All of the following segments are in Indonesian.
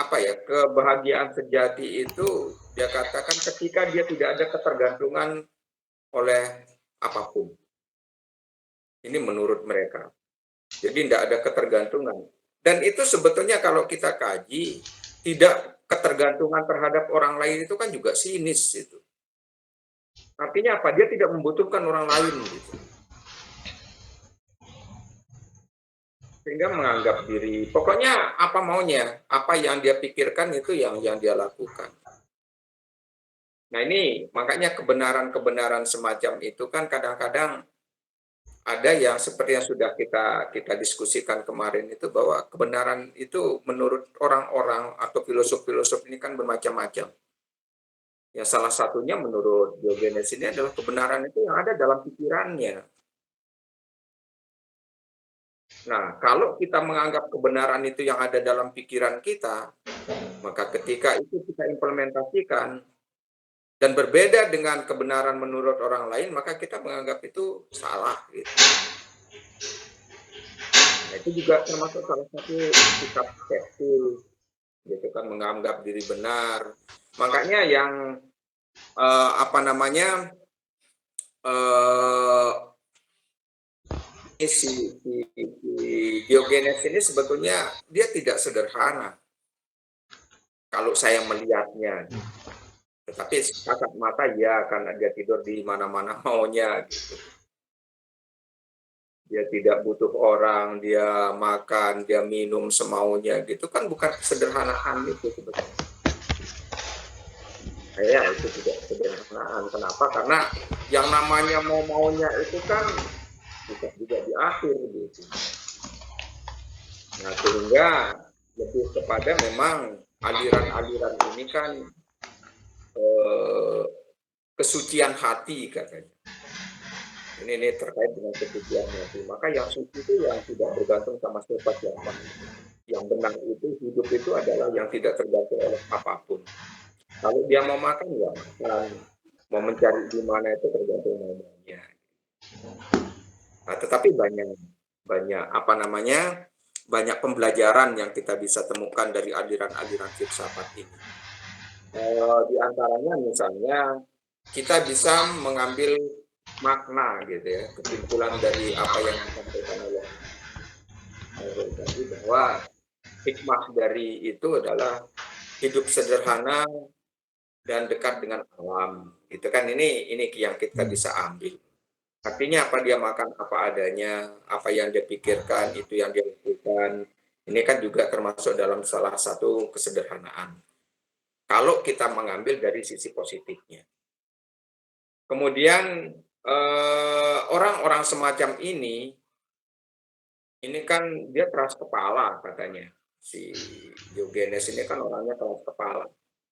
apa ya, kebahagiaan sejati itu dia katakan ketika dia tidak ada ketergantungan oleh apapun. Ini menurut mereka. Jadi tidak ada ketergantungan. Dan itu sebetulnya kalau kita kaji, tidak ketergantungan terhadap orang lain itu kan juga sinis itu. Artinya apa? Dia tidak membutuhkan orang lain gitu. Sehingga menganggap diri, pokoknya apa maunya, apa yang dia pikirkan itu yang dia lakukan. Nah ini makanya kebenaran-kebenaran semacam itu kan kadang-kadang ada yang seperti yang sudah kita diskusikan kemarin itu bahwa kebenaran itu menurut orang-orang atau filosof-filosof ini kan bermacam-macam. Yang salah satunya menurut Diogenes ini adalah kebenaran itu yang ada dalam pikirannya. Nah, kalau kita menganggap kebenaran itu yang ada dalam pikiran kita, maka ketika itu kita implementasikan dan berbeda dengan kebenaran menurut orang lain, maka kita menganggap itu salah gitu. Nah, itu juga termasuk salah satu sikap skeptis, gitu kan, menganggap diri benar. Makanya yang apa namanya si Diogenes ini sebetulnya dia tidak sederhana kalau saya melihatnya. Tetapi kasat mata ya karena dia tidur di mana-mana maunya gitu. Dia tidak butuh orang, dia makan, dia minum semaunya gitu kan bukan kesederhanaan itu sebetulnya. Ya itu tidak kesederhanaan. Kenapa? Karena yang namanya mau-maunya itu kan bisa juga diatur gitu. Nah sehingga lebih kepada memang aliran-aliran ini kan kesucian hati katanya. Ini terkait dengan kesucian hati. Maka yang suci itu yang tidak bergantung sama siapa. Yang benar itu, hidup itu adalah yang tidak tergantung oleh apapun. Kalau dia mau makan, ya makan. Mau mencari di mana itu tergantung namanya. Nah, tetapi banyak pembelajaran yang kita bisa temukan dari aliran-aliran filsafat ini. Di antaranya misalnya kita bisa mengambil makna gitu ya, kesimpulan dari apa yang disampaikan oleh tadi bahwa hikmah dari itu adalah hidup sederhana dan dekat dengan alam. Itu kan ini yang kita bisa ambil. Artinya apa, dia makan apa adanya, apa yang dia pikirkan itu yang dia lakukan. Ini kan juga termasuk dalam salah satu kesederhanaan. Kalau kita mengambil dari sisi positifnya. Kemudian orang-orang semacam ini kan dia keras kepala katanya. Si Diogenes ini kan orangnya keras kepala.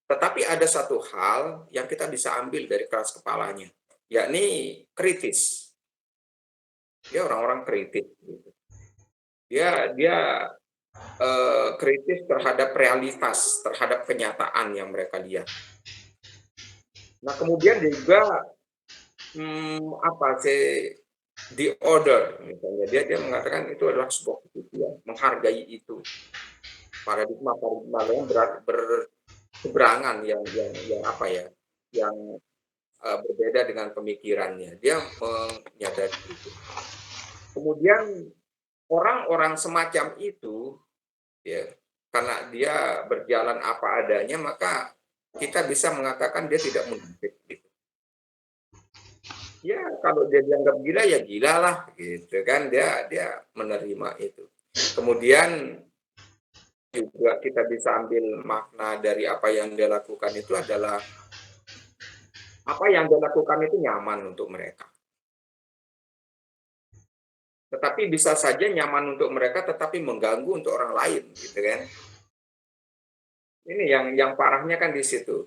Tetapi ada satu hal yang kita bisa ambil dari keras kepalanya, yakni kritis. Dia orang-orang kritis. Gitu. Dia kritis terhadap realitas, terhadap kenyataan yang mereka lihat. Nah kemudian juga the order misalnya dia mengatakan itu adalah sebuah kesucian, menghargai itu paradigma yang berseberangan yang berbeda dengan pemikirannya, dia menyadari itu. Kemudian orang-orang semacam itu ya karena dia berjalan apa adanya, maka kita bisa mengatakan dia tidak munafik gitu. Ya kalau dia dianggap gila ya gila lah gitu kan, dia menerima itu. Kemudian juga kita bisa ambil makna dari apa yang dia lakukan itu adalah apa yang dia lakukan itu nyaman untuk mereka. Tetapi bisa saja nyaman untuk mereka tetapi mengganggu untuk orang lain gitu kan. Ini yang parahnya kan di situ.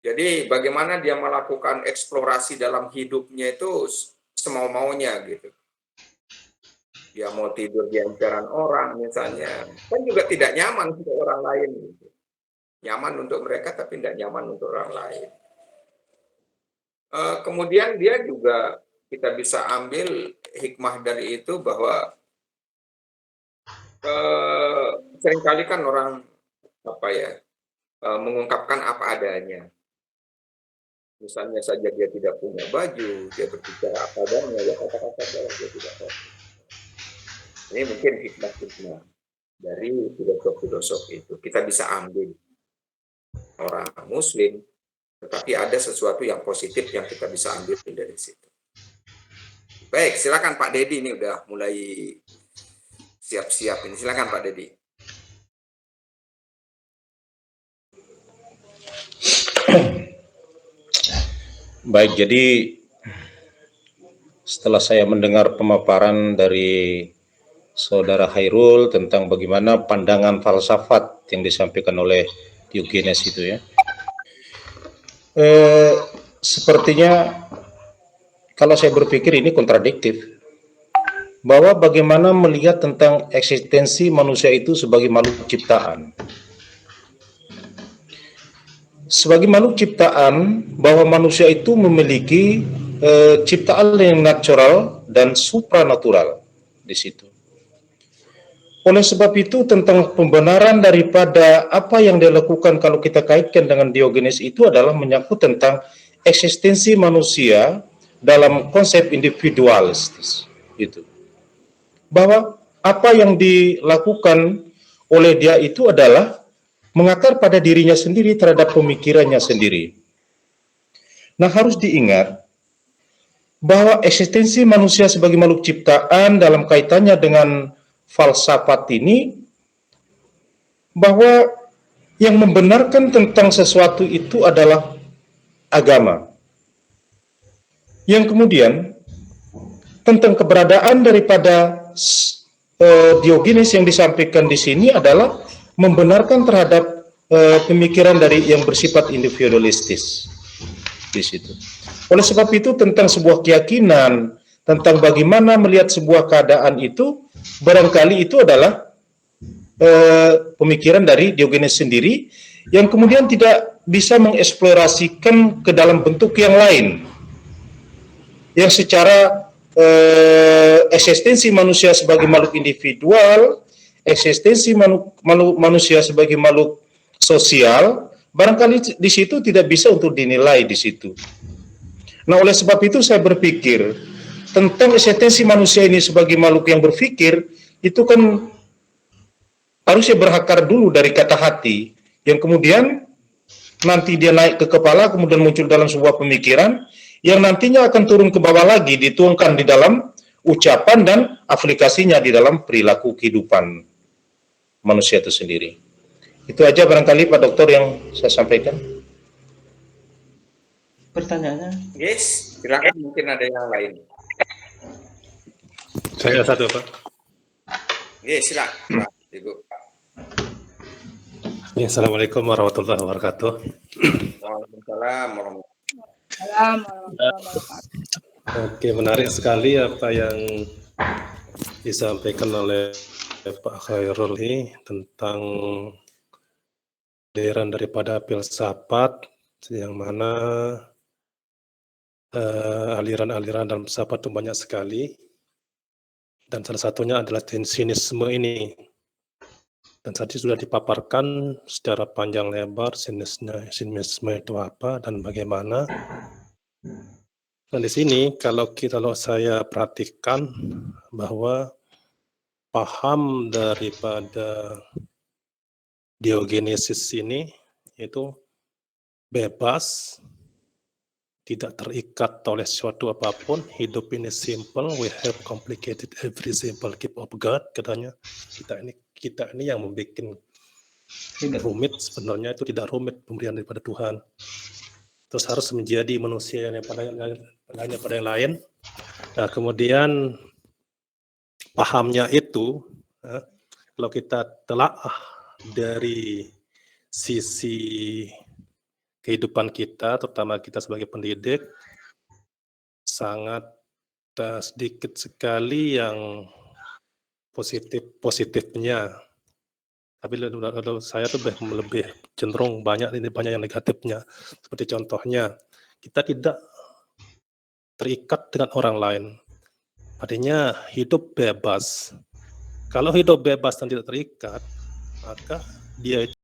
Jadi bagaimana dia melakukan eksplorasi dalam hidupnya itu semau-maunya gitu. Dia mau tidur di emperan orang misalnya, kan juga tidak nyaman untuk orang lain. Gitu. Nyaman untuk mereka tapi tidak nyaman untuk orang lain. Kemudian dia juga kita bisa ambil hikmah dari itu bahwa seringkali kan orang mengungkapkan apa adanya. Misalnya saja dia tidak punya baju, dia berbicara apa adanya, ya kata-kata bahwa dia tidak tahu. Ini mungkin hikmah-hikmah dari filosof-filosof itu. Kita bisa ambil orang Muslim, tetapi ada sesuatu yang positif yang kita bisa ambil dari situ. Baik, silakan Pak Dedi, ini udah mulai siap-siap ini. Silakan Pak Dedi. Baik, jadi setelah saya mendengar pemaparan dari Saudara Hairul tentang bagaimana pandangan falsafat yang disampaikan oleh Diogenes itu ya, sepertinya kalau saya berpikir ini kontradiktif, bahwa bagaimana melihat tentang eksistensi manusia itu sebagai makhluk ciptaan. Sebagai makhluk ciptaan, bahwa manusia itu memiliki ciptaan yang natural dan supranatural di situ. Oleh sebab itu, tentang pembenaran daripada apa yang dilakukan kalau kita kaitkan dengan Diogenes itu adalah menyangkut tentang eksistensi manusia dalam konsep individualistis itu. Bahwa apa yang dilakukan oleh dia itu adalah mengakar pada dirinya sendiri terhadap pemikirannya sendiri. Nah, harus diingat bahwa eksistensi manusia sebagai makhluk ciptaan dalam kaitannya dengan falsafat ini, bahwa yang membenarkan tentang sesuatu itu adalah agama. Yang kemudian tentang keberadaan daripada Diogenes yang disampaikan di sini adalah membenarkan terhadap pemikiran dari yang bersifat individualistis di situ. Oleh sebab itu, tentang sebuah keyakinan, tentang bagaimana melihat sebuah keadaan itu, barangkali itu adalah pemikiran dari Diogenes sendiri yang kemudian tidak bisa mengeksplorasikan ke dalam bentuk yang lain, yang secara eksistensi manusia sebagai makhluk individual, eksistensi manusia sebagai makhluk sosial, barangkali di situ tidak bisa untuk dinilai di situ. Nah, oleh sebab itu saya berpikir tentang eksistensi manusia ini sebagai makhluk yang berpikir, itu kan harusnya berakar dulu dari kata hati, yang kemudian nanti dia naik ke kepala, kemudian muncul dalam sebuah pemikiran, yang nantinya akan turun ke bawah lagi, dituangkan di dalam ucapan dan aplikasinya di dalam perilaku kehidupan manusia itu sendiri. Itu aja barangkali Pak Dokter yang saya sampaikan. Pertanyaannya? Yes, silakan, mungkin ada yang lain. Saya satu, Pak. Yes, silakan, Ibu. Ya, Assalamualaikum warahmatullahi wabarakatuh. Waalaikumsalam warahmatullahi wabarakatuh. Oke, menarik sekali apa yang disampaikan oleh Pak Khairul ini tentang aliran daripada filsafat, yang mana aliran-aliran dalam filsafat itu banyak sekali, dan salah satunya adalah sinisme ini. Dan tadi sudah dipaparkan secara panjang lebar sinisme itu apa dan bagaimana. Dan di sini kalau saya perhatikan bahwa paham daripada Diogenesis ini itu bebas, tidak terikat oleh suatu apapun. Hidup ini simple, we have complicated every simple gift of God, katanya. Kita ini yang membuat rumit, sebenarnya itu tidak rumit, pemberian daripada Tuhan. Terus harus menjadi manusia yang pada yang lain. Nah, kemudian pahamnya itu, kalau kita telaah dari sisi kehidupan kita, terutama kita sebagai pendidik, sangat sedikit sekali yang positifnya. Tapi saya tuh lebih cenderung banyak yang negatifnya. Seperti contohnya, kita tidak terikat dengan orang lain. Artinya hidup bebas. Kalau hidup bebas dan tidak terikat, maka dia